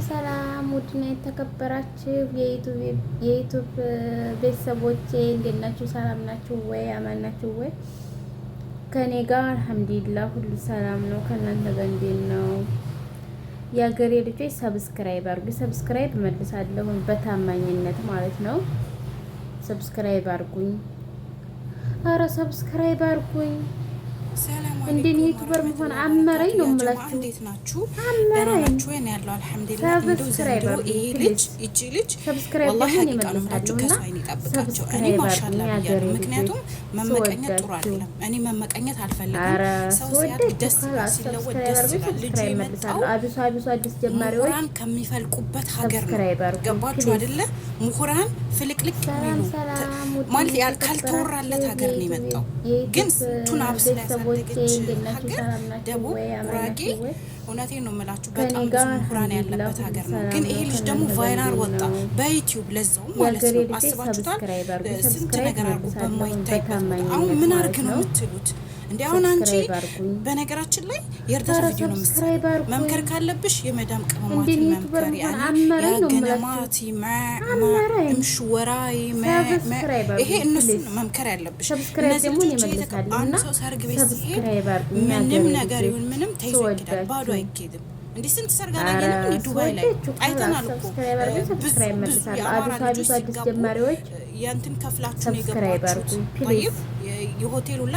ሰላም ውድና የተከበራችሁ የዩቱብ ቤተሰቦቼ እንዴት ናችሁ? ሰላም ናችሁ ወይ? አማን ናችሁ ወይ? ከኔ ጋር አልሐምዱሊላህ ሁሉ ሰላም ነው። ከእናንተ ጋር እንዴት ነው? የሀገሬ ልጆች ሰብስክራይብ አድርጉ። ሰብስክራይብ መልሳለሁ በታማኝነት ማለት ነው። ሰብስክራይብ አድርጉኝ። አረ ሰብስክራይብ አድርጉኝ። እንዴት ዩቲዩበር መሆን አመረኝ ነው የምላችሁ። እንዴት ናችሁ? አመረኝ ወይኔ ያለው አልሐምዱሊላህ። እንደው ዘንድሮ ይሄ ልጅ እቺ ልጅ ወላሂ ሀቂቃ ነው ከሳይን ይጠብቃቸው። እኔ ማሻአላህ ብያለሁ። ምክንያቱም መመቀኘት ጥሩ አይደለም። እኔ መመቀኘት አልፈልግም። ሰው ሲያድግ ደስ ሲለወጥ ደስ ይላል። ልጅ የመጣው አቢሱ አዲስ ጀማሪዎች ምሁራን ከሚፈልቁበት ሀገር ነው። ገባችሁ አይደለ? ምሁራን ፍልቅልቅ የሚሉ ማለት ካልተወራለት ሀገር ነው የመጣው። ግን ስንቱን አብስላ ያሳደገች ሀገር ደቡብ ጉራጌ። እውነቴን ነው የምላችሁ በጣም ብዙ ምሁራን ያለበት ሀገር ነው። ግን ይሄ ልጅ ደግሞ ቫይራል ወጣ በዩቲዩብ ለዛው ማለት ነው። አስባችሁታል? ስንት ነገር አድርጎ በማይታይበት አሁን ምን አድርግ ነው የምትሉት? እንዴ አሁን አንቺ በነገራችን ላይ የእርዳታ ቪዲዮ ነው የምትሰሪው። መምከር ካለብሽ የመዳም ቅመማትን መምከር ያገነማት ምሽወራይ ይሄ እነሱን መምከር ያለብሽ። እነዚህ ልጆች የተቀባ አንድ ሰው ሰርግ ቤት ሲሄድ ምንም ነገር ይሁን ምንም ተይዞ ይሄዳል። ባዶ አይኬድም። እንዴ ስንት ሰርግ አላየንም? እንዴ ዱባይ ላይ አይተናል እኮ ብዙ የአማራ ልጆች ሲጋቡ ያንተን ከፍላችሁ ነው የገባችሁት። የሆቴሉላ